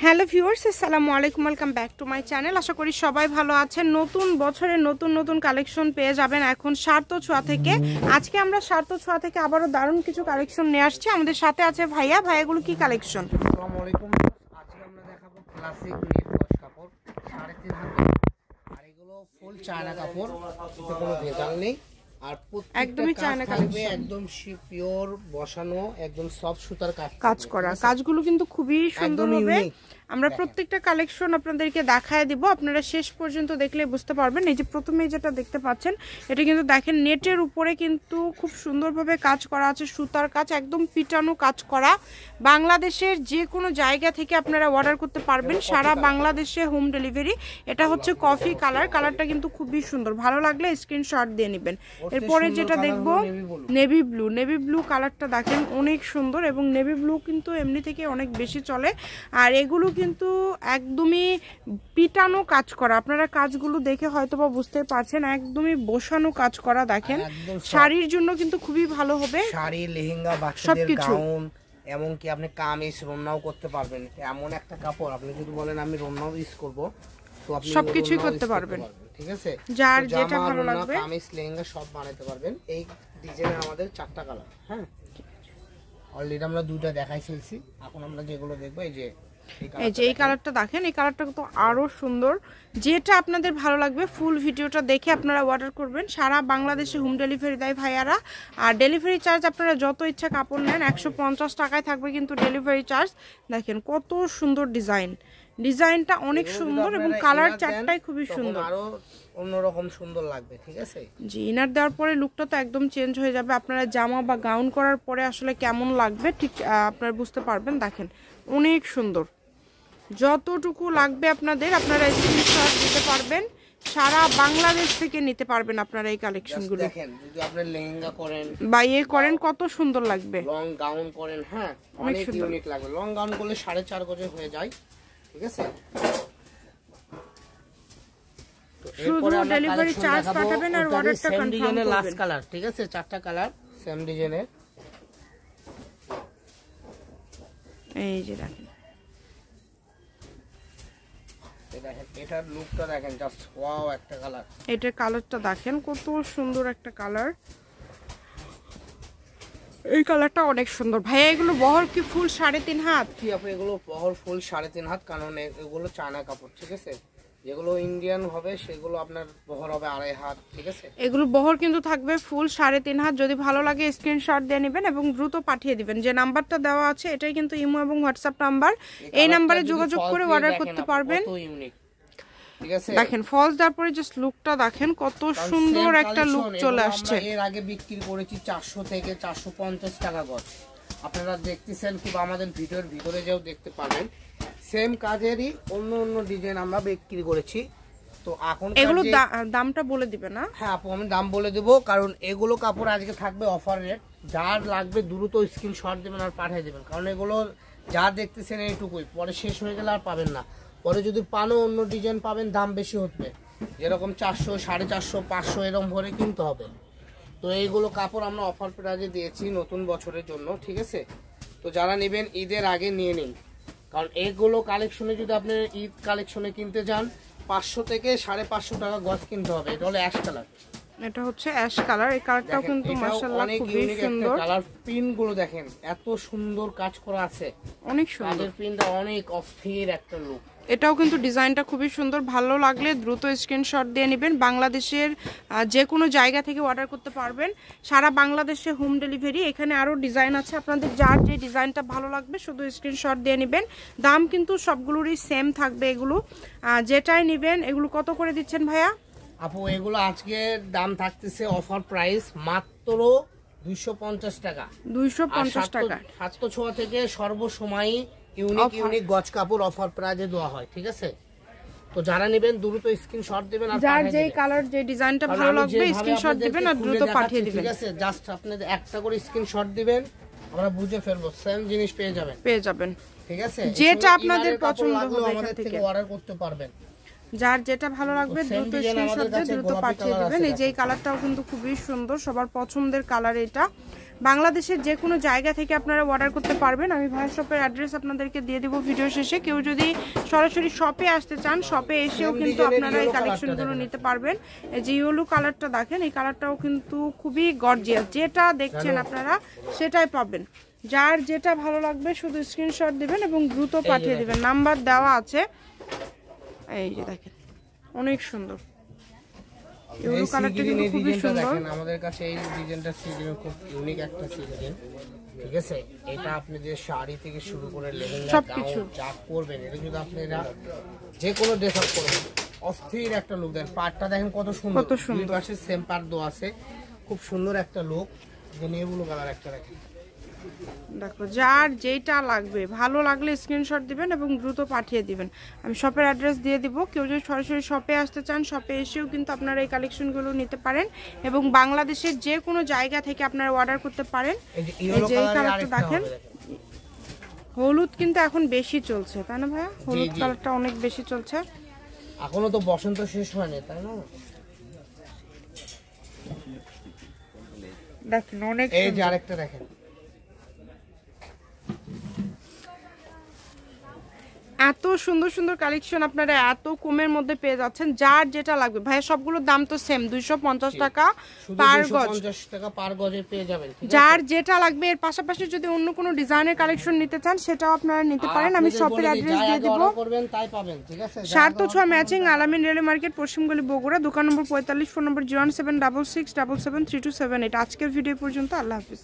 Hello viewers, আসসালামু আলাইকুম, welcome back to my channel. আশা করি সবাই ভালো আছেন। নতুন বছরে নতুন নতুন কালেকশন পেয়ে যাবেন এখন সার্থ ছোঁয়া থেকে। আজকে আমরা সার্থ ছোঁয়া থেকে আবারও দারুণ কিছু কালেকশন নিয়ে আসছি। আমাদের সাথে আছে ভাইয়া। ভাইয়াগুলো কি কালেকশন? আসসালামু আলাইকুম। আজকে আমরা দেখাবো ক্লাসিক নেট ওয়াশ কাপড় 3.5 হাত, আর এগুলো ফুল চায়না কাপড়, এতে কোনো ভেজাল নেই। আর একদমই চায়না কালেকশন, একদম পিওর বসানো, একদম সফট সুতার কাজ করা। কাজগুলো কিন্তু খুবই সুন্দর হবে। আমরা প্রত্যেকটা কালেকশন আপনাদেরকে দেখায় দিব, আপনারা শেষ পর্যন্ত দেখলে বুঝতে পারবেন। এই যে প্রথমে যেটা দেখতে পাচ্ছেন, এটা কিন্তু দেখেন নেটের উপরে কিন্তু খুব সুন্দরভাবে কাজ করা আছে, সুতার কাজ, একদম পিটানো কাজ করা। বাংলাদেশের যে কোনো জায়গা থেকে আপনারা অর্ডার করতে পারবেন, সারা বাংলাদেশে হোম ডেলিভারি। এটা হচ্ছে কফি কালার, কালারটা কিন্তু খুবই সুন্দর। ভালো লাগলে স্ক্রিনশট দিয়ে নেবেন। এরপরে যেটা দেখবো নেভি ব্লু। নেভি ব্লু কালারটা দেখেন অনেক সুন্দর, এবং নেভি ব্লু কিন্তু এমনি থেকে অনেক বেশি চলে। আর এগুলো কিন্তু একদমই পিটানো কাজ করা, আপনারা কাজগুলো দেখে হয়তোবা বুঝতে পারছেন, একদমই বসানো কাজ করা। দেখেন শাড়ির জন্য কিন্তু খুবই ভালো হবে, শাড়ি, লেহেঙ্গা, বাচ্চাদের গাউন, এমনকি আপনি কামিজ রন্নাও করতে পারবেন। এমন একটা কাপড়, আপনি যদি বলেন আমি রন্নাও ইউজ করব, তো আপনি সবকিছুই করতে পারবেন। ঠিক আছে, যার যেটা ভালো লাগবে কামিজ, লেহেঙ্গা সব বানাতে পারবেন। এই ডিজাইনের আমাদের 4টা কালার। হ্যাঁ, অলরেডি আমরা 2টা দেখাই ফেলছি। এখন আমরা যেগুলো দেখবো, এই যে এই কালারটা দেখেন, এই কালারটা তো আরো সুন্দর। যেটা আপনাদের ভালো লাগবে ফুল ভিডিওটা দেখে আপনারা অর্ডার করবেন। সারা বাংলাদেশে হোম ডেলিভারি দেয় ভাইয়ারা। আর ডেলিভারি চার্জ আপনারা যত ইচ্ছা কাপড় নেন 150 টাকায় থাকবে কিন্তু ডেলিভারি চার্জ। দেখেন কত সুন্দর ডিজাইনটা অনেক সুন্দর, এবং কালার চারটাই খুবই সুন্দর, আরো অন্যরকম সুন্দর লাগবে। ঠিক আছে জি, ইনার দেওয়ার পরে লুকটা তো একদম চেঞ্জ হয়ে যাবে। আপনারা জামা বা গাউন করার পরে আসলে কেমন লাগবে ঠিক আপনারা বুঝতে পারবেন। দেখেন অনেক সুন্দর, যতটুকু লাগবে আপনাদের আপনারা স্ক্রিনশট দিতে পারবেন। সারা বাংলাদেশ থেকে নিতে পারবেন আপনারা এই কালেকশনগুলো। দেখেন যদি আপনি লেহেঙ্গা করেন বা করেন কত সুন্দর লাগবে, লং গাউন করেন, হ্যাঁ অনেক ইউনিক লাগবে। লং গাউন করলে 4.5 গজে হয়ে যায়। ঠিক আছে, শুধু ডেলিভারি চার্জ পাঠাবেন আর অর্ডারটা কনফার্ম করবেন। লাস্ট কালার, ঠিক আছে, 4টা কালার সেম ডিজাইনের। এই যে দেখেন, এটার লুকটা দেখেন, জাস্ট ওয়াও একটা কালার। এটার কালারটা দেখেন কত সুন্দর একটা কালার। এই কালারটা অনেক সুন্দর। ভাইয়া এগুলো বহর কি ফুল 3.5 হাত? কি আপনি এগুলো বহর ফুল 3.5 হাত, কারণ এগুলো চায়না কাপড়। ঠিক আছে, যেগুলো ইন্ডিয়ান হবে সেগুলো আপনার বহর হবে 2.5 হাত। ঠিক আছে, এগুলো বহর কিন্তু থাকবে ফুল 3.5 হাত। যদি ভালো লাগে স্ক্রিনশট দিয়ে নেবেন এবং দ্রুত পাঠিয়ে দিবেন। যে নাম্বারটা দেওয়া আছে এটাই কিন্তু ইমো এবং হোয়াটসঅ্যাপ নাম্বার, এই নাম্বারে যোগাযোগ করে অর্ডার করতে পারবেন। ঠিক আছে, দেখেন ফলস দেওয়ার পরে জাস্ট লুকটা দেখেন কত সুন্দর একটা লুক চলে আসছে। এর আগে বিক্রি করেছি 400 থেকে 450 টাকা গজ। আপনারা দেখতেছেন কিংবা আমাদের ভিডিওর ভিতরে যেও দেখতে পাবেন, সেম কাজেরই অন্য অন্য ডিজাইন আমরা বিক্রি করেছি। তো এখন এগুলো দামটা বলে দিবে না? হ্যাঁ আপু, আমি দাম বলে দেব, কারণ এগুলো কাপড় আজকে থাকবে অফার রেট। যার লাগবে দ্রুত স্ক্রিনশট দেবেন আর পাঠিয়ে দেবেন, কারণ এগুলো যা দেখতেছেন এইটুকুই, পরে শেষ হয়ে গেলে আর পাবেন না। পরে যদি পানও অন্য ডিজাইন পাবেন, দাম বেশি হচ্ছে, যেরকম 400, 450, 500 এরকম ভরে কিনতে হবে। তো এইগুলো কাপড় আমরা অফার প্রাইজে দিয়েছি নতুন বছরের জন্য। ঠিক আছে, তো যারা নেবেন ঈদের আগে নিয়ে নিন, কারণ এইগুলো কালেকশনে যদি আপনি ঈদ কালেকশনে কিনতে যান 500 থেকে 550 টাকা গজ কিনতে হবে। এটা হলো অ্যাশ কালার, এটা হচ্ছে অ্যাশ কালার। এই কালারটাও কিন্তু মাশাআল্লাহ খুবই সুন্দর। কালার প্রিন্ট গুলো দেখেন এত সুন্দর কাজ করা আছে, অনেক সুন্দর প্রিন্টটা, অনেক অস্থির একটা লুক। এটাও কিন্তু ডিজাইনটা খুবই সুন্দর। ভালো লাগলে দ্রুত স্ক্রিনশট দিয়ে নেবেন। বাংলাদেশের যে কোনো জায়গা থেকে অর্ডার করতে পারবেন, সারা বাংলাদেশে হোম ডেলিভারি। এখানে আরও ডিজাইন আছে, আপনাদের যার যে ডিজাইনটা ভালো লাগবে শুধু স্ক্রিনশট দিয়ে নেবেন। দাম কিন্তু সবগুলোরই সেম থাকবে। এগুলো যেটাই নেবেন, এগুলো কত করে দিচ্ছেন ভাইয়া? আপু এগুলো আজকে দাম থাকতেছে অফার প্রাইস মাত্র 250 টাকা। 250 টাকা। সার্থ ছোঁয়া থেকে সর্বসময় ইউনিক গজ কাপড় অফার প্রাইজে দেওয়া হয়। ঠিক আছে, তো যারা নেবেন দ্রুত স্ক্রিনশট দিবেন আর যার যেই কালার যে ডিজাইনটা ভালো লাগবে স্ক্রিনশট দিবেন আর দ্রুত পাঠিয়ে দিবেন। ঠিক আছে, জাস্ট আপনাদের একটা করে স্ক্রিনশট দিবেন, আমরা বুঝে ফেলবো, সেম জিনিস পেয়ে যাবেন। ঠিক আছে, যেটা আপনাদের পছন্দ হবে আমাদের থেকে অর্ডার করতে পারবেন। যার যেটা ভালো লাগবে দ্রুত স্ক্রিনশট দিয়ে দ্রুত পাঠিয়ে দিবেন। এই যে এই কালারটাও কিন্তু খুবই সুন্দর, সবার পছন্দের কালার এটা। বাংলাদেশের যে কোনো জায়গা থেকে আপনারা অর্ডার করতে পারবেন। আমি ভাইয়া শপের অ্যাড্রেস আপনাদেরকে দিয়ে দেবো ভিডিও শেষে। কেউ যদি সরাসরি শপে আসতে চান, শপে এসেও কিন্তু আপনারা এই কালেকশনগুলো নিতে পারবেন। এই যে ইয়েলো কালারটা দেখেন, এই কালারটাও কিন্তু খুবই গর্জিয়াস, যেটা দেখছেন আপনারা সেটাই পাবেন। যার যেটা ভালো লাগবে শুধু স্ক্রিনশট দিবেন এবং দ্রুত পাঠিয়ে দিবেন, নাম্বার দেওয়া আছে। এই যে দেখেন অনেক সুন্দর, ইয়েলো কালারটা কিন্তু খুবই সুন্দর। আমাদের কাছে এই ডিজাইনটা সিজনের খুব ইউনিক একটা ডিজাইন, ঠিক আছে? এটা আপনি যে শাড়ি থেকে শুরু করে লেহেঙ্গা সবকিছু যা করবেন, এটা যদি আপনারা যে কোনো ড্রেস আপ করবেন অস্থির একটা লুক দেন। পাটটা দেখেন কত সুন্দর, দুই পাশে সেম পাট দেওয়া আছে, খুব সুন্দর একটা লুক। যে নেভি কালার একটা দেখেন, দেখো যার যেটা লাগবে ভালো লাগলে স্ক্রিনশট দিবেন এবং দ্রুত পাঠিয়ে দিবেন। আমি শপের অ্যাড্রেস দিয়ে দিব। কেউ যদি সরাসরি শপে আসতে চান, শপে এসেও কিন্তু আপনারা এই কালেকশনগুলো নিতে পারেন এবং বাংলাদেশের যে কোনো জায়গা থেকে আপনারা অর্ডার করতে পারেন। এই যে এই কালারটা দেখেন, হলুদ কিন্তু এখন বেশি চলছে, তাই না ভাইয়া? হলুদ কালারটা অনেক বেশি চলছে। এখনো তো বসন্ত শেষ হয়নি, তাই না? দেখেন অনেক, এই যে আরেকটা দেখেন, এত সুন্দর সুন্দর কালেকশন আপনারা এত কমের মধ্যে পেয়ে যাচ্ছেন। যার যেটা লাগবে ভাইয়া, সবগুলোর দাম তো সেম 250 টাকা পার গজ, 250 টাকা পার গজে পেয়ে যাবেন। যার যেটা লাগবে। এর পাশাপাশি যদি অন্য কোনো ডিজাইনের কালেকশন নিতে চান সেটাও আপনারা নিতে পারেন। আমি শপের অ্যাড্রেস দিয়ে দিব, করবেন তাই পাবেন, ঠিক আছে? 7 ম্যাচিং, আলামিন রেলওয়ে মার্কেট, পশ্চিমগলি, বগুড়া। দোকান নম্বর 45, ফোন নম্বর 01766773278। আজকের ভিডিও পর্যন্ত, আল্লাহ হাফিজ।